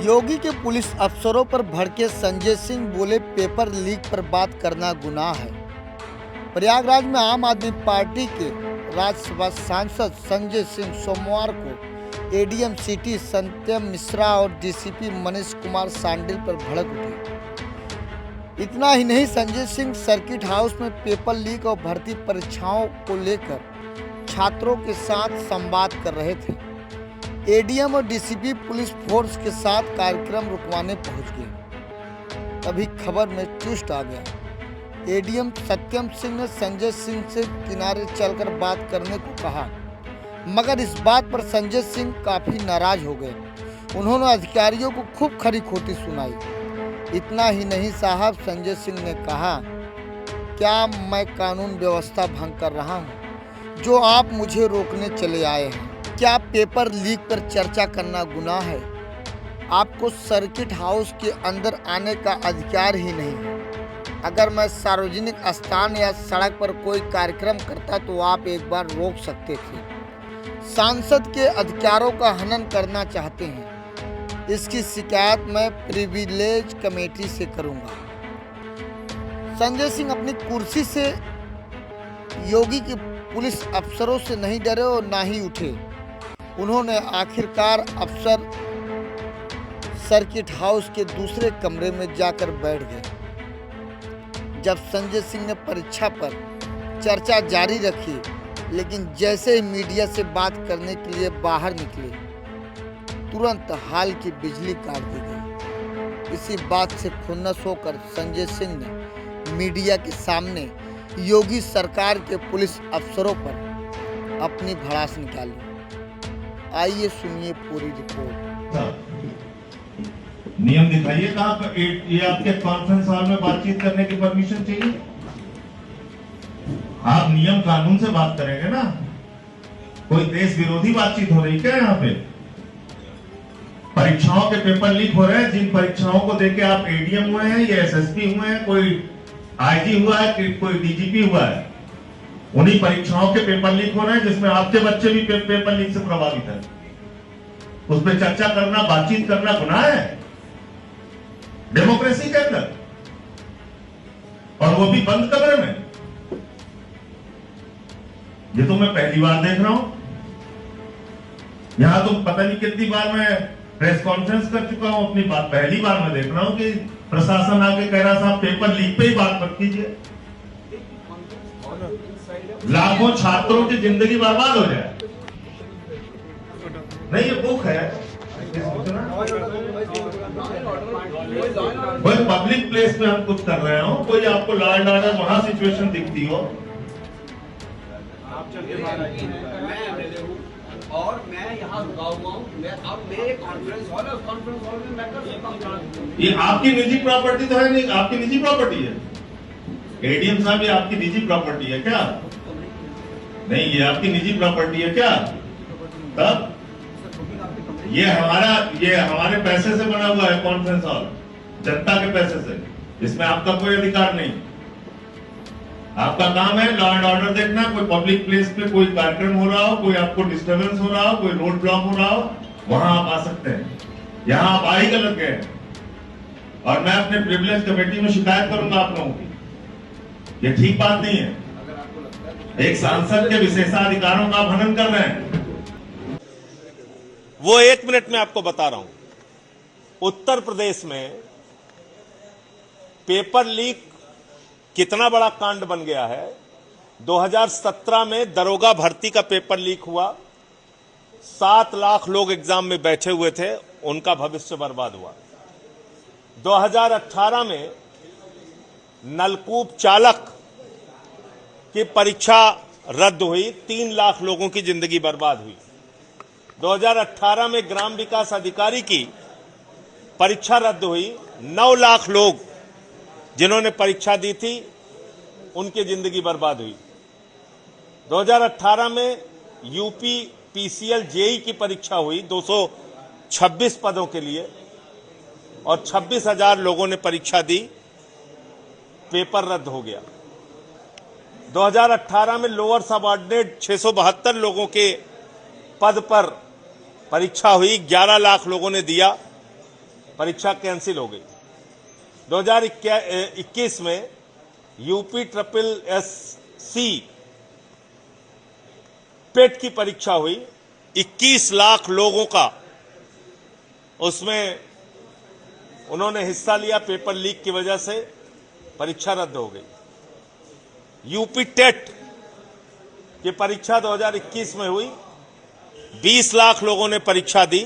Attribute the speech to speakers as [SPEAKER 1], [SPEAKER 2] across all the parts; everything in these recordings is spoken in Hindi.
[SPEAKER 1] योगी के पुलिस अफसरों पर भड़के संजय सिंह बोले पेपर लीक पर बात करना गुनाह है। प्रयागराज में आम आदमी पार्टी के राज्यसभा सांसद संजय सिंह सोमवार को एडीएम सिटी सत्यम मिश्रा और डीसीपी मनीष कुमार सांडिल पर भड़क उठे। इतना ही नहीं, संजय सिंह सर्किट हाउस में पेपर लीक और भर्ती परीक्षाओं को लेकर छात्रों के साथ संवाद कर रहे थे। एडीएम और डीसीपी पुलिस फोर्स के साथ कार्यक्रम रुकवाने पहुंच गए। तभी खबर में ट्विस्ट आ गया। एडीएम सत्यम सिंह ने संजय सिंह से किनारे चलकर बात करने को कहा, मगर इस बात पर संजय सिंह काफी नाराज हो गए। उन्होंने अधिकारियों को खूब खरी खोटी सुनाई। इतना ही नहीं साहब, संजय सिंह ने कहा, क्या मैं कानून व्यवस्था भंग कर रहा हूं जो आप मुझे रोकने चले आए हैं? क्या पेपर लीक पर चर्चा करना गुनाह है? आपको सर्किट हाउस के अंदर आने का अधिकार ही नहीं है। अगर मैं सार्वजनिक स्थान या सड़क पर कोई कार्यक्रम करता तो आप एक बार रोक सकते थे। सांसद के अधिकारों का हनन करना चाहते हैं। इसकी शिकायत मैं प्रिविलेज कमेटी से करूंगा। संजय सिंह अपनी कुर्सी से योगी के पुलिस अफसरों से नहीं डरे और ना ही उठे। उन्होंने आखिरकार अफसर सर्किट हाउस के दूसरे कमरे में जाकर बैठ गए। जब संजय सिंह ने परीक्षा पर चर्चा जारी रखी, लेकिन जैसे ही मीडिया से बात करने के लिए बाहर निकले, तुरंत हाल की बिजली काट दी गई। इसी बात से खुन्नस होकर संजय सिंह ने मीडिया के सामने योगी सरकार के पुलिस अफसरों पर अपनी भड़ास निकाली। आइए सुनिए पूरी रिपोर्ट।
[SPEAKER 2] नियम दिखाइए कहाँ पर ये आपके कॉन्फ्रेंस हॉल में बातचीत करने की परमिशन चाहिए? आप नियम कानून से बात करेंगे ना। कोई देश विरोधी बातचीत हो रही क्या यहाँ पे? परीक्षाओं के पेपर लीक हो रहे हैं। जिन परीक्षाओं को देके आप एडीएम हुए हैं या एसएसपी हुए हैं, कोई आईजी हुआ है, कोई डीजीपी हुआ है, उन्हीं परीक्षाओं के पेपर लीक हो रहे हैं जिसमें आपके बच्चे भी पेपर लीक से प्रभावित है। उस पर चर्चा करना, बातचीत करना गुनाह है डेमोक्रेसी के अंदर, और वो भी बंद कमरे में। ये तो मैं पहली बार देख रहा हूं। यहां तो पता नहीं कितनी बार मैं प्रेस कॉन्फ्रेंस कर चुका हूं, अपनी बात पहली बार मैं देख रहा हूं कि प्रशासन आके कह रहा साहब पेपर लीक पे ही बात मत कीजिए। लाखों छात्रों की जिंदगी बर्बाद हो जाए। नहीं, ये बुक है। कोई पब्लिक प्लेस में हम कुछ कर रहे हो, कोई आपको लॉ एंड ऑर्डर वहां सिचुएशन दिखती हो,
[SPEAKER 3] आप चल के बाहर आइए। और मैं यहाँ रुका हुआ हूँ। अब मेरे कॉन्फ्रेंस हॉल है, उस कॉन्फ्रेंस हॉल में मैं कर सकता हूँ।
[SPEAKER 2] ये आपकी निजी प्रॉपर्टी तो है नहीं? आपकी निजी प्रॉपर्टी है एडीएम साहब, ये आपकी निजी प्रॉपर्टी है क्या? नहीं, ये आपकी निजी प्रॉपर्टी है क्या? तब ये हमारे पैसे से बना हुआ है कॉन्फ्रेंस हॉल, जनता के पैसे से। इसमें आपका कोई अधिकार नहीं। आपका काम है लॉ एंड ऑर्डर देखना। कोई पब्लिक प्लेस पे कोई कार्यक्रम हो रहा हो, कोई आपको डिस्टर्बेंस हो रहा हो, कोई रोड ब्लॉक हो रहा हो, वहां आप आ सकते हैं। यहां आप आ ही गलत गए, और मैं अपने प्रिविलेज कमेटी में शिकायत करूंगा आप लोगों की। ये ठीक बात नहीं है। एक सांसद के विशेषाधिकारों का हनन कर रहे हैं।
[SPEAKER 4] वो 1 मिनट में आपको बता रहा हूं। उत्तर प्रदेश में पेपर लीक कितना बड़ा कांड बन गया है। 2017 में दरोगा भर्ती का पेपर लीक हुआ। 7 लाख लोग एग्जाम में बैठे हुए थे, उनका भविष्य बर्बाद हुआ। 2018 में नलकूप चालक की परीक्षा रद्द हुई, 3 लाख लोगों की जिंदगी बर्बाद हुई। 2018 में ग्राम विकास अधिकारी की परीक्षा रद्द हुई, 9 लाख लोग जिन्होंने परीक्षा दी थी उनकी जिंदगी बर्बाद हुई। 2018 में यूपी पीसीएल जेई की परीक्षा हुई 226 पदों के लिए, और 26,000 लोगों ने परीक्षा दी, पेपर रद्द हो गया। 2018 में लोअर सबऑर्डिनेट 672 लोगों के पद पर परीक्षा हुई, 11 लाख लोगों ने दिया, परीक्षा कैंसिल हो गई। 2021 में यूपी ट्रिपल एससी पेट की परीक्षा हुई, 21 लाख लोगों का उसमें उन्होंने हिस्सा लिया, पेपर लीक की वजह से परीक्षा रद्द हो गई। यूपी टेट की परीक्षा 2021 में हुई, 20 लाख लोगों ने परीक्षा दी,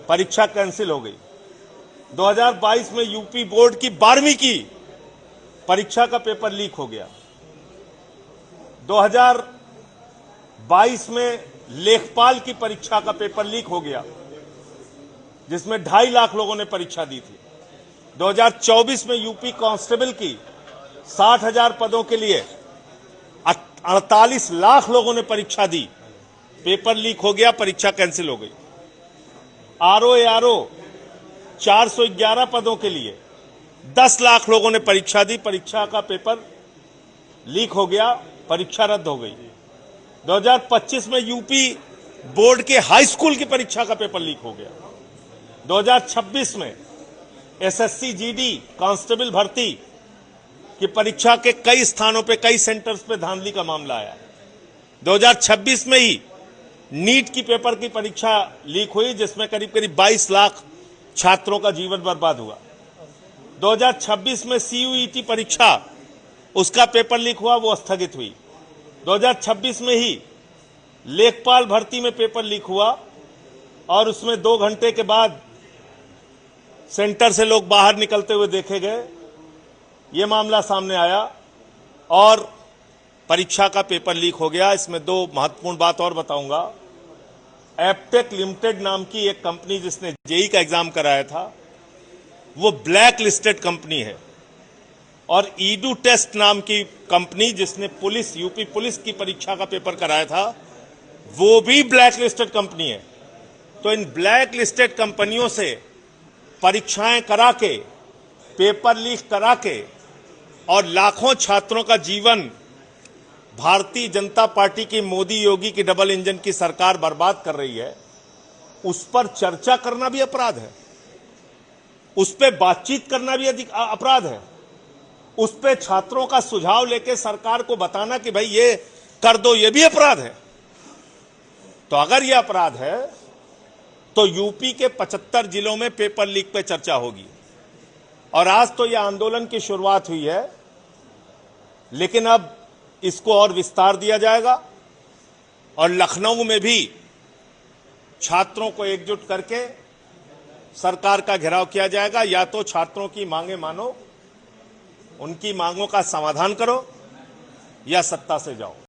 [SPEAKER 4] परीक्षा कैंसिल हो गई। 2022 में यूपी बोर्ड की 12वीं की परीक्षा का पेपर लीक हो गया। 2022 में लेखपाल की परीक्षा का पेपर लीक हो गया, जिसमें 2.5 लाख लोगों ने परीक्षा दी थी। 2024 में यूपी कांस्टेबल की 60,000 पदों के लिए 48 लाख लोगों ने परीक्षा दी, पेपर लीक हो गया, परीक्षा कैंसिल हो गई। आरओ 411 पदों के लिए 10 लाख लोगों ने परीक्षा दी, परीक्षा का पेपर लीक हो गया, परीक्षा रद्द हो गई। 2025 में यूपी बोर्ड के हाई स्कूल की परीक्षा का पेपर लीक हो गया। 2026 में एसएससी जीडी कांस्टेबल भर्ती की परीक्षा के कई स्थानों पे, कई सेंटर्स पे धांधली का मामला आया। 2026 में ही नीट की पेपर की परीक्षा लीक हुई, जिसमें करीब करीब 22 लाख छात्रों का जीवन बर्बाद हुआ। 2026 में सीयूईटी परीक्षा, उसका पेपर लीक हुआ, वो स्थगित हुई। 2026 में ही लेखपाल भर्ती में पेपर लीक हुआ और उसमें 2 घंटे के बाद सेंटर से लोग बाहर निकलते हुए देखे गए। ये मामला सामने आया और परीक्षा का पेपर लीक हो गया। इसमें 2 महत्वपूर्ण बात और बताऊंगा। एपटेक लिमिटेड नाम की एक कंपनी जिसने जेई का एग्जाम कराया था, वो ब्लैक लिस्टेड कंपनी है, और ईडू टेस्ट नाम की कंपनी जिसने यूपी पुलिस की परीक्षा का पेपर कराया था, वो भी ब्लैक लिस्टेड कंपनी है। तो इन ब्लैक लिस्टेड कंपनियों से परीक्षाएं करा के, पेपर लीक करा के और लाखों छात्रों का जीवन भारतीय जनता पार्टी की, मोदी योगी की डबल इंजन की सरकार बर्बाद कर रही है, उस पर चर्चा करना भी अपराध है, उस पर बातचीत करना भी अपराध है, उस पर छात्रों का सुझाव लेके सरकार को बताना कि भाई ये कर दो, ये भी अपराध है। तो अगर ये अपराध है तो यूपी के 75 जिलों में पेपर लीक पे चर्चा होगी। और आज तो यह आंदोलन की शुरुआत हुई है, लेकिन अब इसको और विस्तार दिया जाएगा और लखनऊ में भी छात्रों को एकजुट करके सरकार का घेराव किया जाएगा। या तो छात्रों की मांगे मानो, उनकी मांगों का समाधान करो, या सत्ता से जाओ।